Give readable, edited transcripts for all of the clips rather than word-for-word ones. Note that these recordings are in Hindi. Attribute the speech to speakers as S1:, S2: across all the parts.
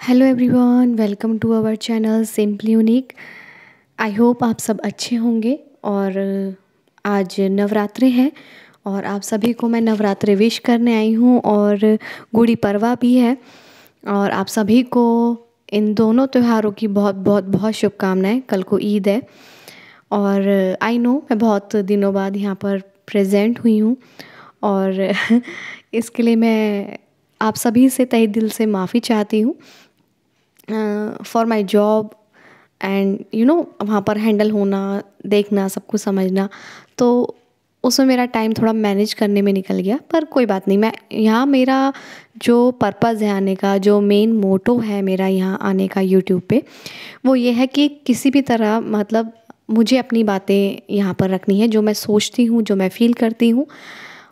S1: Hello everyone, welcome to our channel simply unique. I hope आप सब अच्छे होंगे। और आज नवरात्रि है और आप सभी को मैं नवरात्रि विश करने आई हूँ और गुड़ी पड़वा भी है। और आप सभी को इन दोनों त्योहारों की बहुत बहुत बहुत शुभकामनाएं। कल को ईद है और आई नो मैं बहुत दिनों बाद यहाँ पर प्रेजेंट हुई हूँ और इसके लिए मैं आप सभी से तहे दिल से माफ़ी चाहती हूँ फॉर माई जॉब एंड वहाँ पर हैंडल होना, देखना, सब कुछ समझना, तो उसमें मेरा टाइम थोड़ा मैनेज करने में निकल गया। पर कोई बात नहीं, मैं यहाँ मेरा जो पर्पज़ है आने का, जो मेन मोटो है मेरा यहाँ आने का यूट्यूब पे, वो ये है कि किसी भी तरह मतलब मुझे अपनी बातें यहाँ पर रखनी है, जो मैं सोचती हूँ, जो मैं फ़ील करती हूँ।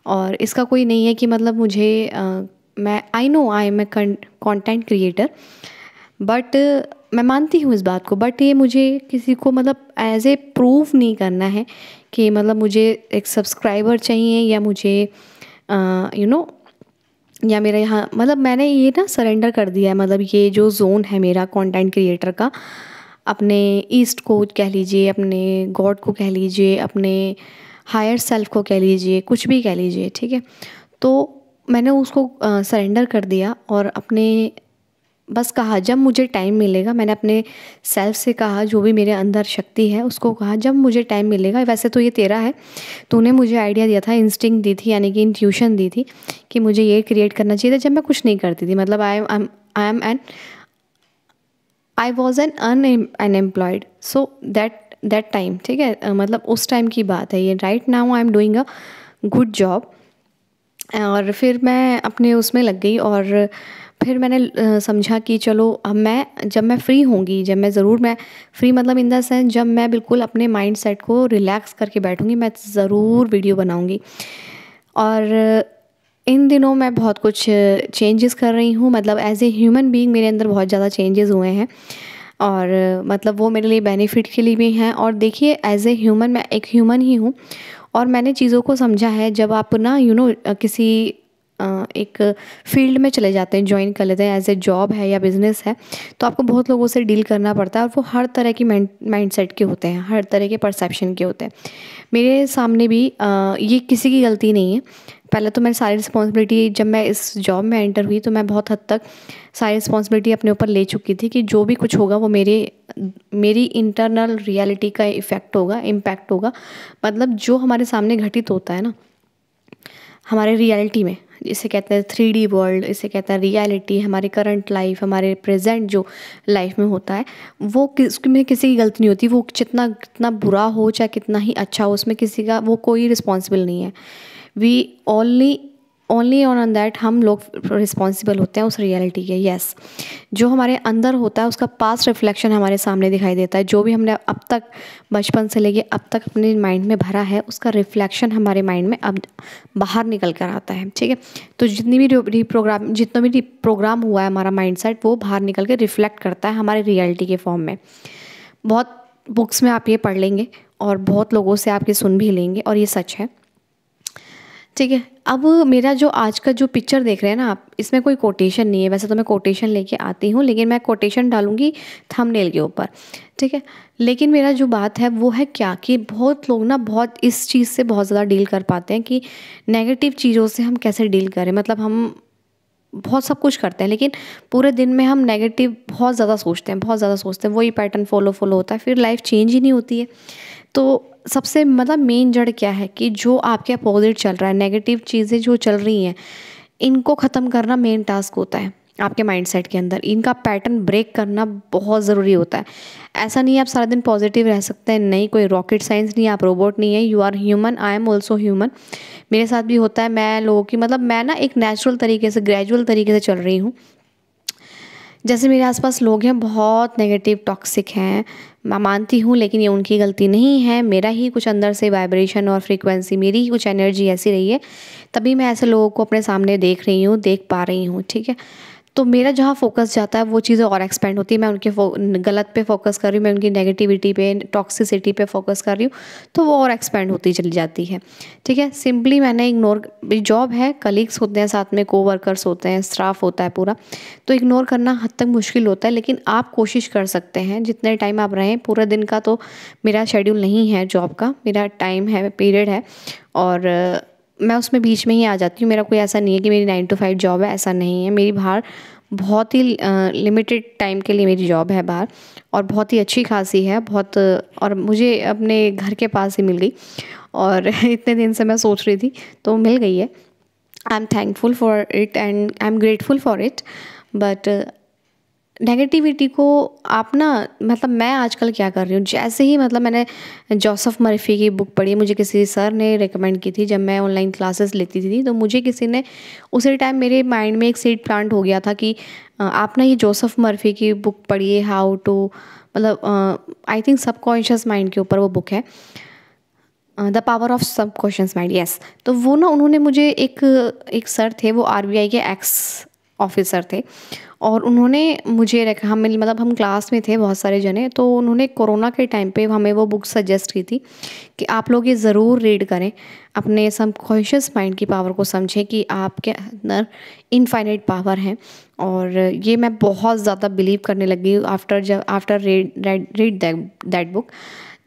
S1: और इसका कोई नहीं है कि मतलब मुझे मैं I know I am a content creator, but मैं मानती हूँ इस बात को। बट ये मुझे किसी को मतलब एज ए प्रूफ नहीं करना है कि मतलब मुझे एक सब्सक्राइबर चाहिए या मुझे या मेरा यहाँ मतलब मैंने ये ना सरेंडर कर दिया है। मतलब ये जो जोन है मेरा कंटेंट क्रिएटर का, अपने ईस्ट को कह लीजिए, अपने गॉड को कह लीजिए, अपने हायर सेल्फ को कह लीजिए, कुछ भी कह लीजिए, ठीक है। तो मैंने उसको सरेंडर कर दिया और अपने बस कहा जब मुझे टाइम मिलेगा, मैंने अपने सेल्फ से कहा, जो भी मेरे अंदर शक्ति है उसको कहा जब मुझे टाइम मिलेगा। वैसे तो ये तेरा है, तूने मुझे आइडिया दिया था, इंस्टिंक्ट दी थी, यानी कि इंट्यूशन दी थी कि मुझे ये क्रिएट करना चाहिए था जब मैं कुछ नहीं करती थी। मतलब I was an unemployed, so that time, ठीक है। मतलब उस टाइम की बात है ये। Right now I am doing a good job. और फिर मैं अपने उसमें लग गई और फिर मैंने समझा कि चलो अब जब मैं फ्री होंगी, जब मैं ज़रूर मैं फ्री मतलब इन द सेंस जब मैं बिल्कुल अपने माइंड सेट को रिलैक्स करके बैठूंगी, मैं ज़रूर वीडियो बनाऊंगी। और इन दिनों मैं बहुत कुछ चेंजेस कर रही हूँ। मतलब एज ए ह्यूमन बीइंग मेरे अंदर बहुत ज़्यादा चेंजेस हुए हैं और मतलब वो मेरे लिए बेनिफिट के लिए भी हैं। और देखिए एज ए ह्यूमन मैं एक ह्यूमन ही हूँ और मैंने चीज़ों को समझा है। जब आप ना किसी एक फील्ड में चले जाते हैं, ज्वाइन कर लेते हैं, एज ए जॉब है या बिज़नेस है, तो आपको बहुत लोगों से डील करना पड़ता है और वो हर तरह की माइंड सेट के होते हैं, हर तरह के परसेप्शन के होते हैं। मेरे सामने भी ये किसी की गलती नहीं है। पहले तो मैं सारी रिस्पॉन्सिबिलिटी, जब मैं इस जॉब में एंटर हुई तो मैं बहुत हद तक सारी रिस्पॉन्सिबिलिटी अपने ऊपर ले चुकी थी कि जो भी कुछ होगा वो मेरी इंटरनल रियलिटी का इफ़ेक्ट होगा, इम्पैक्ट होगा। मतलब जो हमारे सामने घटित होता है ना हमारे रियलिटी में, इसे कहते हैं 3D वर्ल्ड, इसे कहते हैं रियलिटी, हमारी करंट लाइफ, हमारे प्रेजेंट जो लाइफ में होता है, वो उसमें किसी की गलती नहीं होती। वो कितना बुरा हो चाहे कितना ही अच्छा हो, उसमें किसी का वो कोई रिस्पॉन्सिबल नहीं है। वी ओनली ऑन दैट हम लोग रिस्पॉन्सिबल होते हैं उस रियलिटी के। यस, जो हमारे अंदर होता है उसका पास्ट रिफ्लेक्शन हमारे सामने दिखाई देता है। जो भी हमने अब तक बचपन से लेके अब तक अपने माइंड में भरा है, उसका रिफ्लेक्शन हमारे माइंड में अब बाहर निकल कर आता है, ठीक है। तो जितना भी प्रोग्राम हुआ है हमारा माइंडसेट, वो बाहर निकल के रिफ्लेक्ट करता है हमारे रियलिटी के फॉर्म में। बहुत बुक्स में आप ये पढ़ लेंगे और बहुत लोगों से आप ये सुन भी लेंगे और ये सच है, ठीक है। अब मेरा जो आज का जो पिक्चर देख रहे हैं ना आप, इसमें कोई कोटेशन नहीं है। वैसे तो मैं कोटेशन लेके आती हूँ, लेकिन मैं कोटेशन डालूंगी थंबनेल के ऊपर, ठीक है। लेकिन मेरा जो बात है वो है क्या कि बहुत लोग ना बहुत इस चीज़ से बहुत ज़्यादा डील कर पाते हैं कि नेगेटिव चीज़ों से हम कैसे डील करें। मतलब हम बहुत सब कुछ करते हैं लेकिन पूरे दिन में हम नेगेटिव बहुत ज़्यादा सोचते हैं, बहुत ज़्यादा सोचते हैं, वही पैटर्न फॉलो होता है, फिर लाइफ चेंज ही नहीं होती है। तो सबसे मतलब मेन जड़ क्या है कि जो आपके अपोजिट चल रहा है, नेगेटिव चीज़ें जो चल रही हैं, इनको ख़त्म करना मेन टास्क होता है आपके माइंडसेट के अंदर। इनका पैटर्न ब्रेक करना बहुत ज़रूरी होता है। ऐसा नहीं है आप सारा दिन पॉजिटिव रह सकते हैं, नहीं, कोई रॉकेट साइंस नहीं, आप रोबोट नहीं है, you are human, I am also human. मेरे साथ भी होता है। मैं लोगों की मतलब मैं ना एक नेचुरल तरीके से, ग्रेजुअल तरीके से चल रही हूँ। जैसे मेरे आसपास लोग हैं बहुत नेगेटिव, टॉक्सिक हैं, मैं मानती हूँ, लेकिन ये उनकी गलती नहीं है। मेरा ही कुछ अंदर से वाइब्रेशन और फ्रीक्वेंसी, मेरी ही कुछ एनर्जी ऐसी रही है, तभी मैं ऐसे लोगों को अपने सामने देख रही हूँ, देख पा रही हूँ, ठीक है। तो मेरा जहाँ फ़ोकस जाता है वो चीज़ें और एक्सपेंड होती है। मैं उनके गलत पे फ़ोकस कर रही हूँ, मैं उनकी नेगेटिविटी पे, टॉक्सिसिटी पे फ़ोकस कर रही हूँ, तो वो और एक्सपेंड होती चली जाती है। ठीक है, सिंपली मैंने इग्नोर, मेरी जॉब है, कलीग्स होते हैं साथ में, कोवर्कर्स होते हैं, स्टाफ होता है पूरा, तो इग्नोर करना हद तक मुश्किल होता है, लेकिन आप कोशिश कर सकते हैं जितने टाइम आप रहें। पूरा दिन का तो मेरा शेड्यूल नहीं है जॉब का, मेरा टाइम है, पीरियड है, और मैं उसमें बीच में ही आ जाती हूँ। मेरा कोई ऐसा नहीं है कि मेरी 9 to 5 जॉब है, ऐसा नहीं है। मेरी बाहर बहुत ही लिमिटेड टाइम के लिए मेरी जॉब है बाहर, और बहुत ही अच्छी खासी है, बहुत, और मुझे अपने घर के पास ही मिल गई, और इतने दिन से मैं सोच रही थी, तो मिल गई है। I am thankful for it and I am grateful for it. But negativity को आप ना, मतलब मैं आजकल क्या कर रही हूँ, जैसे ही मतलब मैंने जोसेफ मर्फी की बुक पढ़ी, मुझे किसी सर ने रिकमेंड की थी जब मैं ऑनलाइन क्लासेस लेती थी, तो मुझे किसी ने उसी टाइम मेरे माइंड में एक सीड प्लांट हो गया था कि आप ना ये जोसेफ मर्फी की बुक पढ़िए, हाउ टू, मतलब आई थिंक सबकॉन्शियस माइंड के ऊपर वो बुक है, the power of subconscious mind, yes. तो वो ना, उन्होंने मुझे एक सर थे, वो आरबीआई के एक्स ऑफिसर थे, और उन्होंने मुझे हम मतलब हम क्लास में थे बहुत सारे जने, तो उन्होंने कोरोना के टाइम पे हमें वो बुक सजेस्ट की थी कि आप लोग ये ज़रूर रीड करें, अपने सबकॉन्शियस माइंड की पावर को समझें कि आपके अंदर इनफाइनाइट पावर है। और ये मैं बहुत ज़्यादा बिलीव करने लगी आफ्टर रीड दैट बुक।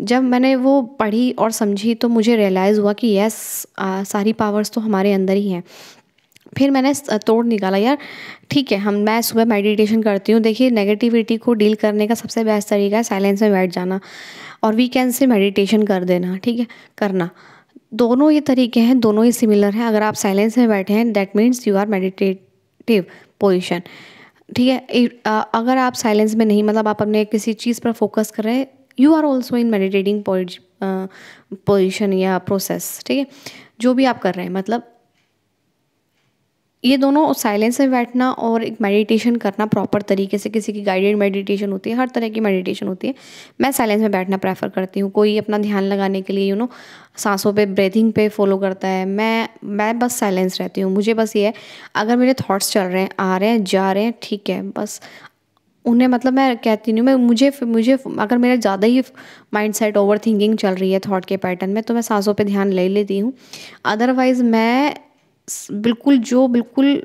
S1: जब मैंने वो पढ़ी और समझी, तो मुझे रियलाइज़ हुआ कि यस, सारी पावर्स तो हमारे अंदर ही हैं। फिर मैंने तोड़ निकाला, यार ठीक है, मैं सुबह मेडिटेशन करती हूँ। देखिए, नेगेटिविटी को डील करने का सबसे बेस्ट तरीका है साइलेंस में बैठ जाना और वीकेंड से मेडिटेशन कर देना। ठीक है, करना, दोनों ये तरीके हैं, दोनों ही सिमिलर हैं। अगर आप साइलेंस में बैठे हैं, that means you are meditative position. ठीक है, अगर आप साइलेंस में नहीं, मतलब आप अपने किसी चीज़ पर फोकस कर रहे हैं, you are also in meditating position या प्रोसेस। ठीक है, जो भी आप कर रहे हैं, मतलब ये दोनों, साइलेंस में बैठना और एक मेडिटेशन करना प्रॉपर तरीके से, किसी की गाइडेड मेडिटेशन होती है, हर तरह की मेडिटेशन होती है। मैं साइलेंस में बैठना प्रेफर करती हूँ। कोई अपना ध्यान लगाने के लिए सांसों पे, ब्रीथिंग पे फॉलो करता है। मैं बस साइलेंस रहती हूँ। मुझे बस ये है, अगर मेरे थॉट्स चल रहे हैं, आ रहे हैं, जा रहे हैं, ठीक है, बस उन्हें, मतलब मैं कहती नहीं, मैं मुझे अगर मेरा ज़्यादा ही माइंड सेट ओवर थिंकिंग चल रही है थॉट के पैटर्न में, तो मैं सांसों पे ध्यान ले लेती हूँ। अदरवाइज़ मैं बिल्कुल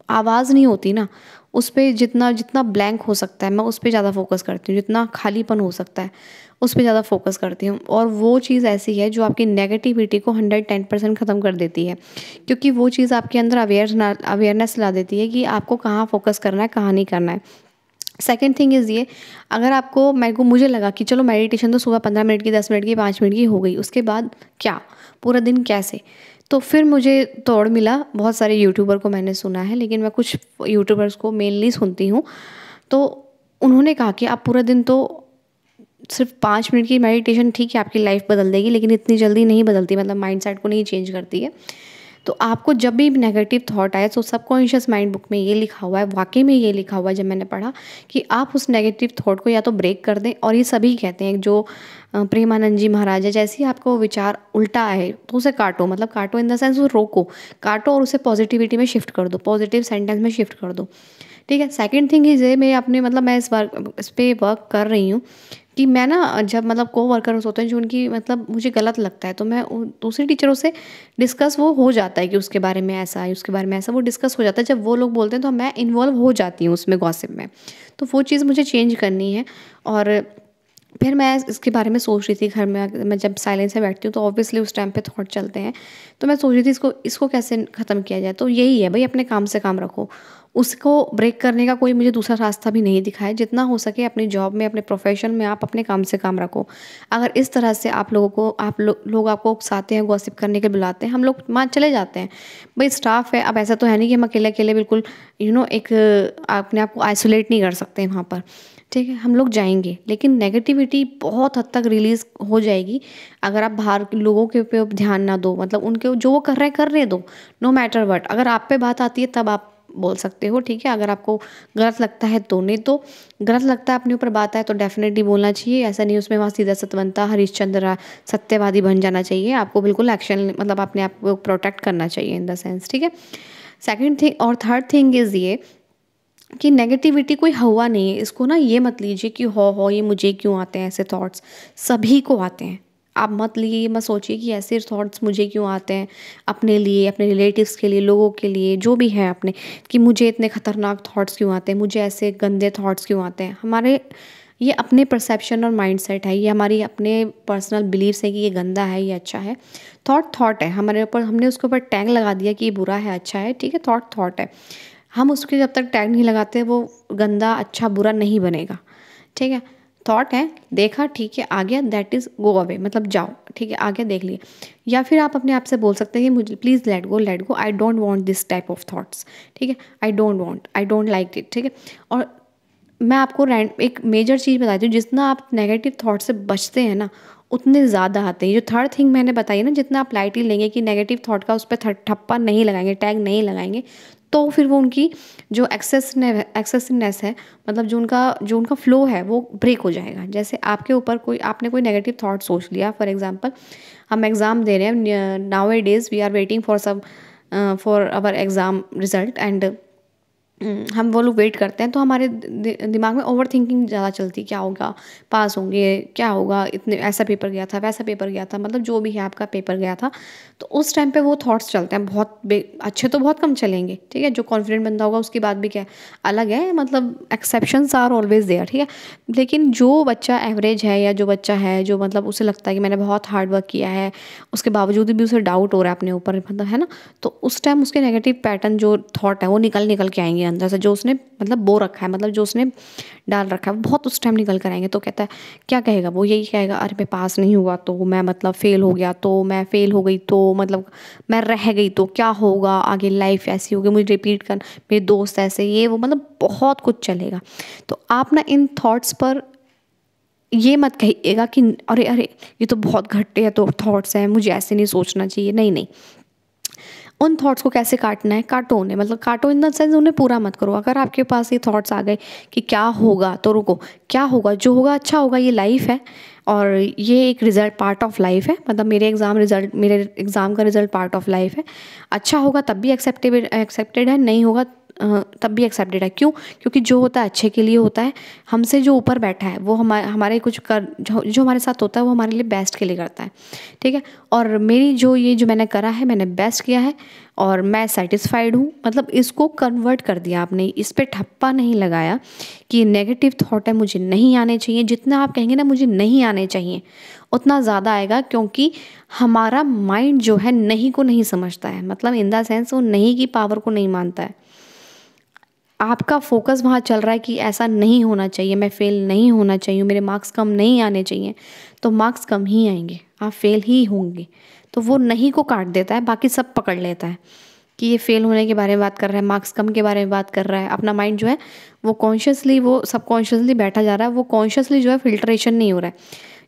S1: आवाज़ नहीं होती ना, उस पे जितना जितना ब्लैंक हो सकता है, मैं उस पे ज़्यादा फोकस करती हूँ। जितना खालीपन हो सकता है, उस पे ज़्यादा फोकस करती हूँ। और वो चीज़ ऐसी है जो आपकी नेगेटिविटी को 110% ख़त्म कर देती है, क्योंकि वो चीज़ आपके अंदर अवेयरनेस ला देती है कि आपको कहाँ फोकस करना है, कहाँ नहीं करना है। सेकेंड थिंग इज़ ये, अगर आपको, मुझे लगा कि चलो मेडिटेशन तो सुबह 15 मिनट की, 10 मिनट की, 5 मिनट की हो गई, उसके बाद क्या, पूरा दिन कैसे? तो फिर मुझे तोड़ मिला। बहुत सारे यूट्यूबर को मैंने सुना है, लेकिन मैं कुछ यूट्यूबर्स को मेनली सुनती हूँ। तो उन्होंने कहा कि आप पूरा दिन तो सिर्फ 5 मिनट की मेडिटेशन, ठीक है, आपकी लाइफ बदल देगी, लेकिन इतनी जल्दी नहीं बदलती, मतलब माइंडसेट को नहीं चेंज करती है। तो आपको जब भी नेगेटिव थॉट आए, तो सबकॉन्शियस माइंड बुक में ये लिखा हुआ है, वाकई में ये लिखा हुआ है जब मैंने पढ़ा, कि आप उस नेगेटिव थॉट को या तो ब्रेक कर दें, और ये सभी कहते हैं, जो प्रेमानंद जी महाराज है, जैसे ही आपको विचार उल्टा आए तो उसे काटो, मतलब काटो इन द सेंस वो रोको, काटो और उसे पॉजिटिविटी में शिफ्ट कर दो, पॉजिटिव सेंटेंस में शिफ्ट कर दो। ठीक है, सेकंड थिंग इज ये, मैं अपने, मतलब मैं इस पे वर्क कर रही हूँ कि मैं ना, जब मतलब कोवर्कर्स होते हैं जो उनकी, मतलब मुझे गलत लगता है, तो मैं दूसरी टीचरों से डिस्कस, वो हो जाता है कि उसके बारे में ऐसा है, उसके बारे में ऐसा, वो डिस्कस हो जाता है। जब वो लोग बोलते हैं तो मैं इन्वॉल्व हो जाती हूँ उसमें, गॉसिप में। तो वो चीज़ मुझे चेंज करनी है। और फिर मैं इसके बारे में सोच रही थी घर में, मैं जब साइलेंस में बैठती हूँ तो ऑब्वियसली उस टाइम पे थॉट चलते हैं, तो मैं सोच रही थी इसको कैसे ख़त्म किया जाए। तो यही है भाई, अपने काम से काम रखो, उसको ब्रेक करने का कोई मुझे दूसरा रास्ता भी नहीं दिखा है। जितना हो सके अपनी जॉब में, अपने प्रोफेशन में आप अपने काम से काम रखो। अगर इस तरह से आप लोगों को, लोग आपको उकसाते हैं, गॉसिप करने के लिए बुलाते हैं, हम लोग मान चले जाते हैं, भाई स्टाफ है। अब ऐसा तो है नहीं कि हम अकेले अकेले बिल्कुल एक अपने आप को आइसोलेट नहीं कर सकते वहाँ पर। ठीक है, हम लोग जाएंगे, लेकिन नेगेटिविटी बहुत हद तक रिलीज़ हो जाएगी अगर आप बाहर के लोगों के पे ध्यान ना दो, मतलब उनके जो वो कर रहे हैं करने दो, नो मैटर वट। अगर आप पे बात आती है तब आप बोल सकते हो, ठीक है। अगर आपको गलत लगता है तो, नहीं तो गलत लगता है, अपने ऊपर बात आए तो डेफिनेटली बोलना चाहिए। ऐसा नहीं उसमें वहाँ सीधा सतवंता हरिश्चंद्र सत्यवादी बन जाना चाहिए। आपको बिल्कुल एक्शन, मतलब अपने आप को प्रोटेक्ट करना चाहिए इन द सेंस। ठीक है, सेकंड थिंग और थर्ड थिंग इज़ ये, कि नेगेटिविटी कोई हवा नहीं है, इसको ना ये मत लीजिए कि हो ये मुझे क्यों आते हैं ऐसे थॉट्स, सभी को आते हैं। आप मत लिए, ये मत सोचिए कि ऐसे थॉट्स मुझे क्यों आते हैं, अपने लिए, अपने रिलेटिव्स के लिए, लोगों के लिए, जो भी है अपने, कि मुझे इतने खतरनाक थॉट्स क्यों आते हैं, मुझे ऐसे गंदे थॉट्स क्यों आते हैं। हमारे ये अपने परसेप्शन और माइंडसेट है, ये हमारी अपने पर्सनल बिलीव्स है कि ये गंदा है, ये अच्छा है। थॉट है हमारे ऊपर, हमने उसके ऊपर टैग लगा दिया कि ये बुरा है अच्छा है, ठीक है। थॉट है, हम उसके जब तक टैग नहीं लगाते वो गंदा अच्छा बुरा नहीं बनेगा, ठीक है। थॉट है, देखा, ठीक है, आ गया, दैट इज़ गो अवे, मतलब जाओ, ठीक है, आ गया, देख लिए। या फिर आप अपने आप से बोल सकते हैं कि मुझे please let go, I don't want this type of thoughts, ठीक है, आई डोंट लाइक इट, ठीक है। और मैं आपको एक मेजर चीज़ बताती हूँ, जितना आप नेगेटिव थॉट से बचते हैं ना उतने ज़्यादा आते हैं। जो थर्ड थिंग मैंने बताई ना, जितना आप लाइटली लेंगे कि नेगेटिव थॉट का उस पर ठप्पा नहीं लगाएंगे, टैग नहीं लगाएंगे, तो फिर वो उनकी जो एक्सेसिवनेस है, मतलब जो उनका फ्लो है वो ब्रेक हो जाएगा। जैसे आपके ऊपर आपने कोई नेगेटिव थॉट सोच लिया, फॉर एग्जांपल हम एग्ज़ाम दे रहे हैं, nowadays we are waiting for our exam result, and हम वो लोग वेट करते हैं, तो हमारे दिमाग में ओवर थिंकिंग ज़्यादा चलती है, क्या होगा, पास होंगे, क्या होगा, इतने ऐसा पेपर गया था, वैसा पेपर गया था, मतलब जो भी है आपका पेपर गया था। तो उस टाइम पे वो थॉट्स चलते हैं, बहुत अच्छे तो बहुत कम चलेंगे, ठीक है। जो कॉन्फिडेंट बंदा होगा उसकी बात भी क्या अलग है, मतलब एक्सेप्शंस आर ऑलवेज देयर, ठीक है। लेकिन जो बच्चा एवरेज है, या जो बच्चा है जो मतलब उसे लगता है कि मैंने बहुत हार्ड वर्क किया है, उसके बावजूद भी उसे डाउट हो रहा है अपने ऊपर, मतलब है ना, तो उस टाइम उसके नेगेटिव पैटर्न जो थॉट है वो निकल के आएंगे अंदर से, जो उसने मतलब बो रखा है, मतलब जो उसने डाल रखा है, वो बहुत उस टाइम निकल कर आएंगे। तो कहता है, क्या कहेगा वो, यही कहेगा, अरे मैं पास नहीं हुआ तो, मैं मतलब फेल हो गया तो, मैं फेल हो गई तो, मतलब मैं रह गई तो क्या होगा, आगे लाइफ ऐसी होगी, मुझे रिपीट कर, मेरे दोस्त ऐसे, ये वो, मतलब बहुत कुछ चलेगा। तो आप ना इन थॉट्स पर ये मत कहिएगा कि अरे अरे ये तो बहुत घटिया तो थॉट्स हैं, मुझे ऐसे नहीं सोचना चाहिए, नहीं नहीं। उन थॉट्स को कैसे काटना है, काटो उन्हें, मतलब काटो इन द सेंस उन्हें पूरा मत करो। अगर आपके पास ये थॉट्स आ गए कि क्या होगा, तो रुको, क्या होगा, जो होगा अच्छा होगा, ये लाइफ है, और ये एक रिजल्ट पार्ट ऑफ लाइफ है, मतलब मेरे एग्ज़ाम का रिजल्ट पार्ट ऑफ लाइफ है। अच्छा होगा तब भी एक्सेप्टेड है, नहीं होगा तब भी एक्सेप्टेड है। क्यों? क्योंकि जो होता है अच्छे के लिए होता है, हमसे जो ऊपर बैठा है वो हमारे कुछ कर जो हमारे साथ होता है वो हमारे लिए बेस्ट के लिए करता है, ठीक है। और मेरी जो मैंने करा है, मैंने बेस्ट किया है और मैं सेटिस्फाइड हूँ, मतलब इसको कन्वर्ट कर दिया आपने, इस पर ठप्पा नहीं लगाया कि नेगेटिव थॉट है मुझे नहीं आने चाहिए। जितना आप कहेंगे ना मुझे नहीं आने चाहिए, उतना ज़्यादा आएगा, क्योंकि हमारा माइंड जो है नहीं को नहीं समझता है, मतलब इन द सेंस वो नहीं की पावर को नहीं मानता है। आपका फोकस वहाँ चल रहा है कि ऐसा नहीं होना चाहिए, मैं फ़ेल नहीं होना चाहिए, मेरे मार्क्स कम नहीं आने चाहिए, तो मार्क्स कम ही आएंगे, आप फेल ही होंगे। तो वो नहीं को काट देता है, बाकी सब पकड़ लेता है कि ये फेल होने के बारे में बात कर रहा है, मार्क्स कम के बारे में बात कर रहा है। अपना माइंड जो है वो कॉन्शियसली, वो सबकॉन्शियसली बैठा जा रहा है, वो कॉन्शियसली जो है फिल्ट्रेशन नहीं हो रहा है।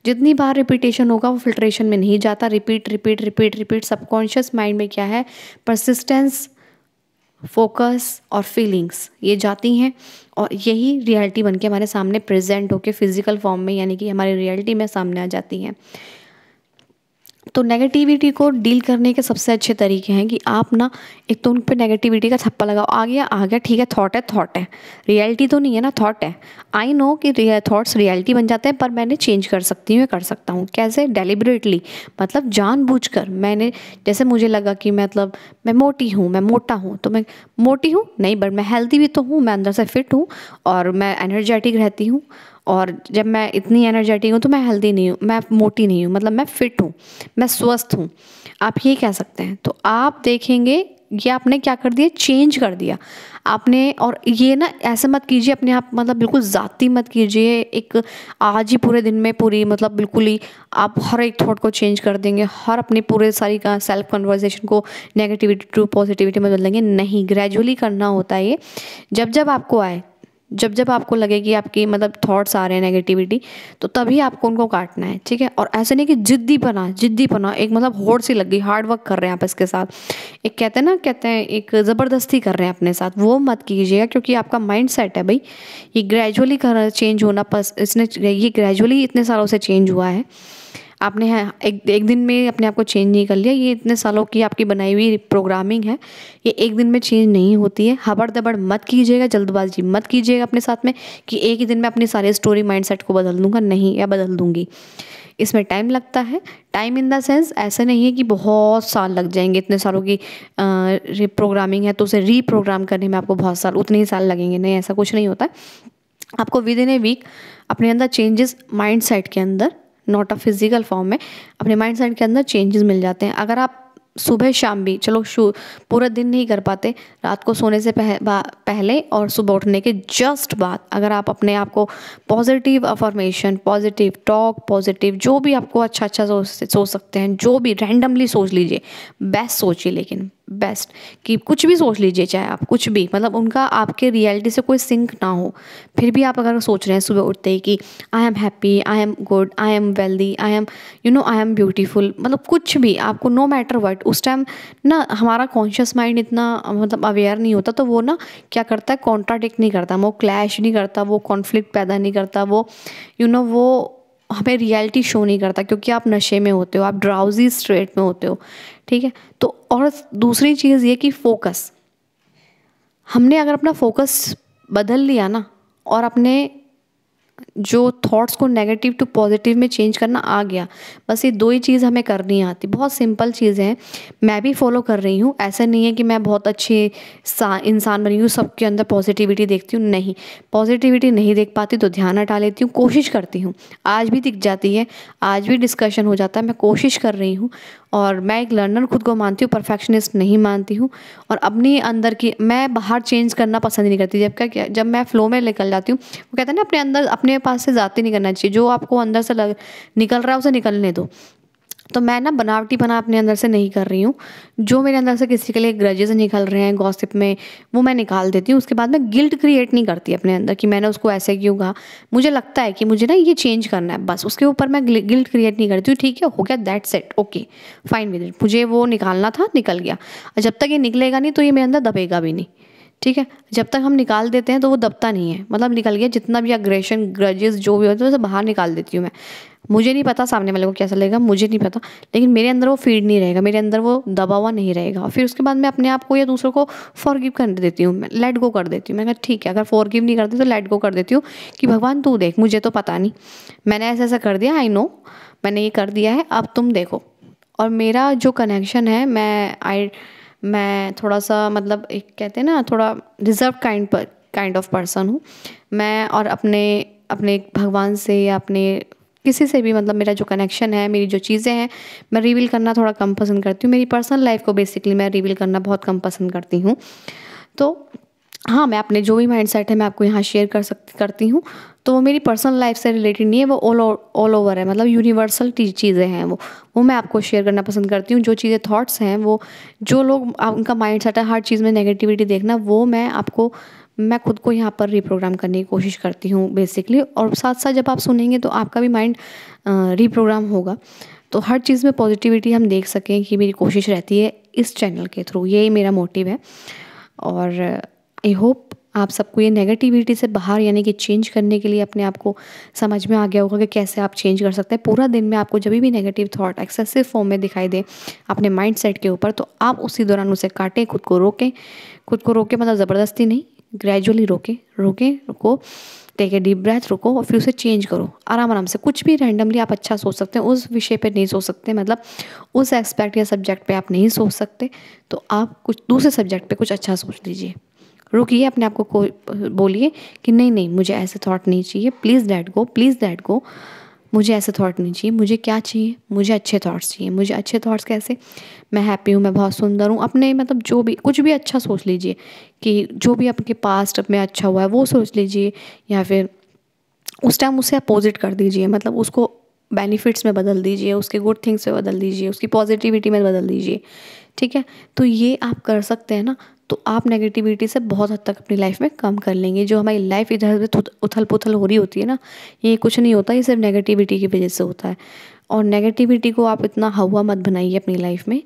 S1: जितनी बार रिपीटेशन होगा वो फिल्ट्रेशन में नहीं जाता, repeat repeat repeat repeat. Subconscious mind में क्या है, परसिस्टेंस, फोकस और फीलिंग्स, ये जाती हैं और यही रियलिटी बन के हमारे सामने प्रेजेंट होके फिजिकल फॉर्म में, यानी कि हमारी रियलिटी में सामने आ जाती हैं। तो नेगेटिविटी को डील करने के सबसे अच्छे तरीके हैं कि आप ना एक तो उन पर नेगेटिविटी का थप्पा लगाओ, आ गया ठीक है, थॉट है, रियलिटी तो नहीं है ना, थॉट है। आई नो कि थॉट्स रियलिटी बन जाते हैं, पर मैंने चेंज कर सकती हूँ, कर सकता हूँ। कैसे? डेलिबरेटली, मतलब जानबूझकर। मैंने जैसे मुझे लगा कि मतलब मैं मोटी हूँ, मैं मोटा हूँ, तो मैं मोटी हूँ नहीं, बट मैं हेल्दी भी तो हूँ, मैं अंदर से फिट हूँ और मैं एनर्जेटिक रहती हूँ। और जब मैं इतनी एनर्जेटिक हूँ तो मैं हेल्दी नहीं हूँ, मैं मोटी नहीं हूँ, मतलब मैं फिट हूँ, मैं स्वस्थ हूँ, आप ये कह सकते हैं। तो आप देखेंगे ये आपने क्या कर दिया, चेंज कर दिया आपने। और ये ना ऐसे मत कीजिए अपने आप, मतलब बिल्कुल ज़ाती मत कीजिए, एक आज ही पूरे दिन में पूरी मतलब बिल्कुल ही आप हर एक थॉट को चेंज कर देंगे, हर अपनी पूरे सारी का सेल्फ कन्वर्सेशन को नेगेटिविटी टू पॉजिटिविटी में बदल देंगे। नहीं, ग्रेजुअली करना होता है ये। जब जब आपको आए, जब आपको लगे कि आपकी मतलब थॉट्स आ रहे हैं नेगेटिविटी, तो तभी आपको उनको काटना है, ठीक है। और ऐसे नहीं कि जिद्दीपना एक मतलब होड़ सी लग गई, हार्ड वर्क कर रहे हैं आप इसके साथ, एक कहते हैं एक ज़बरदस्ती कर रहे हैं अपने साथ, वो मत कीजिएगा। क्योंकि आपका माइंड सेट है भाई, ये ग्रेजुअली चेंज होना, बस इसने ये ग्रेजुअली इतने सालों से चेंज हुआ है। आपने है एक दिन में अपने आप को चेंज नहीं कर लिया। ये इतने सालों की आपकी बनाई हुई प्रोग्रामिंग है, ये एक दिन में चेंज नहीं होती है। हबड़ दबड़ मत कीजिएगा, जल्दबाजी मत कीजिएगा अपने साथ में कि एक ही दिन में अपनी सारी स्टोरी माइंडसेट को बदल दूंगा, नहीं, या बदल दूंगी। इसमें टाइम लगता है। टाइम इन द सेंस ऐसा नहीं है कि बहुत साल लग जाएंगे। इतने सालों की प्रोग्रामिंग है तो उसे रीप्रोग्राम करने में आपको बहुत साल, उतने ही साल लगेंगे, नहीं, ऐसा कुछ नहीं होता है। आपको विद इन ए वीक अपने अंदर चेंजेस माइंड सेट के अंदर, नॉट अ फिजिकल फॉर्म में, अपने माइंड सेट के अंदर चेंजेस मिल जाते हैं। अगर आप सुबह शाम भी, चलो पूरा दिन नहीं कर पाते, रात को सोने से पहले और सुबह उठने के जस्ट बाद अगर आप अपने आप को positive affirmation, positive talk, positive जो भी आपको अच्छा अच्छा सोच सकते हैं, जो भी रैंडमली सोच लीजिए, बेस्ट सोचिए, लेकिन बेस्ट कि कुछ भी सोच लीजिए, चाहे आप कुछ भी, मतलब उनका आपके रियलिटी से कोई सिंक ना हो, फिर भी आप अगर सोच रहे हैं सुबह उठते ही कि I am happy, I am good, I am wealthy, I am I am beautiful, मतलब कुछ भी आपको, नो मैटर व्हाट, उस टाइम ना हमारा कॉन्शियस माइंड इतना मतलब अवेयर नहीं होता, तो वो ना क्या करता है, कॉन्ट्राडिक्ट नहीं करता, वो क्लैश नहीं करता, वो कॉन्फ्लिक्ट पैदा नहीं करता, वो वो हमें रियलिटी शो नहीं करता, क्योंकि आप नशे में होते हो, आप ड्राउजी स्टेट में होते हो, ठीक है। तो और दूसरी चीज़ ये कि फोकस, हमने अगर अपना फोकस बदल लिया ना, और अपने जो थॉट्स को नेगेटिव टू पॉजिटिव में चेंज करना आ गया, बस ये दो ही चीज़ हमें करनी आती। बहुत सिंपल चीज़ें हैं, मैं भी फॉलो कर रही हूँ। ऐसा नहीं है कि मैं बहुत अच्छी इंसान बनी हूँ, सबके अंदर पॉजिटिविटी देखती हूँ, नहीं, पॉजिटिविटी नहीं देख पाती तो ध्यान हटा लेती हूँ, कोशिश करती हूँ, आज भी दिख जाती है, आज भी डिस्कशन हो जाता है, मैं कोशिश कर रही हूँ। और मैं एक लर्नर खुद को मानती हूँ, परफेक्शनिस्ट नहीं मानती हूँ। और अपनी अंदर की, मैं बाहर चेंज करना पसंद नहीं करती। जब मैं फ्लो में निकल जाती हूँ, वो कहते हैं ना, अपने अंदर, अपने पास से जाती नहीं करना चाहिए, जो आपको अंदर से निकल रहा है उसे निकलने दो। तो मैं ना बनावटी बना अपने अंदर से नहीं कर रही हूँ। जो मेरे अंदर से किसी के लिए ग्रजेस निकल रहे हैं गॉसिप में, वो मैं निकाल देती हूँ। उसके बाद मैं गिल्ट क्रिएट नहीं करती अपने अंदर कि मैंने उसको ऐसे क्यों कहा। मुझे लगता है कि मुझे ना ये चेंज करना है, बस उसके ऊपर मैं गिल्ट क्रिएट नहीं करती हूँ। ठीक है, हो गया, that's it, okay fine with it, मुझे वो निकालना था, निकल गया। और जब तक ये निकलेगा नहीं तो ये मेरे अंदर दबेगा भी नहीं, ठीक है। जब तक हम निकाल देते हैं तो वो दबता नहीं है, मतलब निकल गया, जितना भी अग्रेशन, ग्रजेस जो भी होते हैं, उसे बाहर निकाल देती हूँ मैं। मुझे नहीं पता सामने वाले को कैसा लगेगा, मुझे नहीं पता, लेकिन मेरे अंदर वो फीड नहीं रहेगा, मेरे अंदर वो दबा हुआ नहीं रहेगा। और फिर उसके बाद मैं अपने आप को या दूसरों को फॉरगिव कर देती हूँ, मैं लेट गो कर देती हूँ। मैं कहा ठीक है, अगर फॉरगिव नहीं करती तो लेट गो कर देती हूँ कि भगवान तू देख, मुझे तो पता नहीं, मैंने ऐसा ऐसा कर दिया, आई नो मैंने ये कर दिया है, अब तुम देखो। और मेरा जो कनेक्शन है, मैं थोड़ा सा, मतलब एक कहते हैं ना, थोड़ा रिजर्व काइंड ऑफ पर्सन हूँ मैं। और अपने अपने भगवान से या अपने किसी से भी, मतलब मेरा जो कनेक्शन है, मेरी जो चीज़ें हैं, मैं रिवील करना थोड़ा कम पसंद करती हूँ। मेरी पर्सनल लाइफ को बेसिकली मैं रिवील करना बहुत कम पसंद करती हूँ। तो हाँ, मैं अपने जो भी माइंडसेट है मैं आपको यहाँ शेयर करती हूँ। तो वो मेरी पर्सनल लाइफ से रिलेटेड नहीं है, वो ऑल ओवर है, मतलब यूनिवर्सल चीज़ें हैं वो मैं आपको शेयर करना पसंद करती हूँ। जो चीज़ें, थॉट्स हैं, वो जो लोग उनका माइंडसेट है हर चीज़ में नेगेटिविटी देखना, वो मैं खुद को यहाँ पर रिप्रोग्राम करने की कोशिश करती हूँ बेसिकली। और साथ साथ जब आप सुनेंगे तो आपका भी माइंड रिप्रोग्राम होगा। तो हर चीज़ में पॉजिटिविटी हम देख सकें, कि मेरी कोशिश रहती है इस चैनल के थ्रू, यही मेरा मोटिव है। और आई होप आप सबको ये नेगेटिविटी से बाहर, यानी कि चेंज करने के लिए अपने आप को समझ में आ गया होगा कि कैसे आप चेंज कर सकते हैं। पूरा दिन में आपको जब भी नेगेटिव थॉट एक्सेसिव फॉर्म में दिखाई दे अपने माइंड सेट के ऊपर, तो आप उसी दौरान उसे काटें, खुद को रोकें, मतलब ज़बरदस्ती नहीं, ग्रेजुअली रुको, टेक ए डीप ब्रेथ, रुको और फिर उसे चेंज करो आराम से। कुछ भी रैंडमली आप अच्छा सोच सकते हैं, उस विषय पे नहीं सोच सकते, मतलब उस एस्पेक्ट या सब्जेक्ट पे आप नहीं सोच सकते, तो आप कुछ दूसरे सब्जेक्ट पे कुछ अच्छा सोच लीजिए। रुकिए, अपने आप को बोलिए कि नहीं, मुझे ऐसे थॉट नहीं चाहिए, प्लीज़ लेट गो, मुझे ऐसे थॉट नहीं चाहिए। मुझे क्या चाहिए, मुझे अच्छे थॉट्स चाहिए। मुझे अच्छे थॉट्स कैसे, मैं हैप्पी हूँ, मैं बहुत सुंदर हूँ, अपने मतलब जो भी, कुछ भी अच्छा सोच लीजिए, कि जो भी आपके पास्ट में अच्छा हुआ है वो सोच लीजिए, या फिर उस टाइम उसे अपोजिट कर दीजिए, मतलब उसको बेनिफिट्स में बदल दीजिए, उसके गुड थिंग्स में बदल दीजिए, उसकी पॉजिटिविटी में बदल दीजिए, ठीक है। तो ये आप कर सकते हैं ना, तो आप नेगेटिविटी से बहुत हद तक अपनी लाइफ में कम कर लेंगे। जो हमारी लाइफ इधर उधर उथल पुथल हो रही होती है ना, ये कुछ नहीं होता, ये सिर्फ नेगेटिविटी की वजह से होता है। और नेगेटिविटी को आप इतना हवा मत बनाइए अपनी लाइफ में।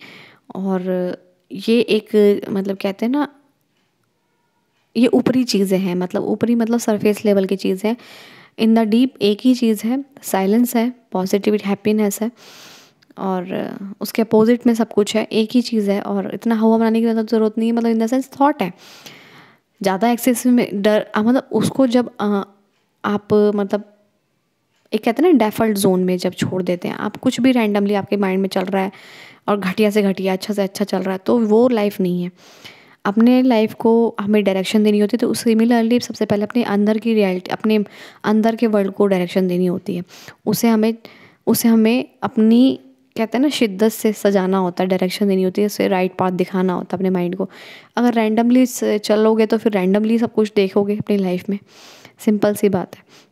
S1: और ये एक, मतलब कहते हैं ना, ये ऊपरी चीज़ें हैं, मतलब ऊपरी मतलब सरफेस लेवल की चीज़ें हैं। इन द डीप एक ही चीज़ है, साइलेंस है, पॉजिटिविटी, हैप्पीनेस है, और उसके अपोजिट में सब कुछ है, एक ही चीज़ है। और इतना हवा बनाने की मतलब ज़रूरत नहीं है, मतलब इन द सेंस थॉट है। ज़्यादा एक्सेसिव में डर मतलब उसको जब आप मतलब एक कहते हैं ना डेफॉल्ट जोन में जब छोड़ देते हैं, आप कुछ भी रैंडमली आपके माइंड में चल रहा है और घटिया से घटिया, अच्छा से अच्छा चल रहा है, तो वो लाइफ नहीं है। अपने लाइफ को हमें डायरेक्शन देनी होती है, तो उस सिमिलरली सबसे पहले अपने अंदर की रियलिटी, अपने अंदर के वर्ल्ड को डायरेक्शन देनी होती है। उसे हमें उसे हमें अपनी कहते हैं ना शिद्दत से सजाना होता है, डायरेक्शन देनी होती है, उसे राइट पाथ दिखाना होता है अपने माइंड को। अगर रैंडमली चलोगे तो फिर रैंडमली सब कुछ देखोगे अपनी लाइफ में, सिंपल सी बात है।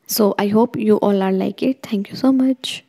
S1: So I hope you all are like it. Thank you so much.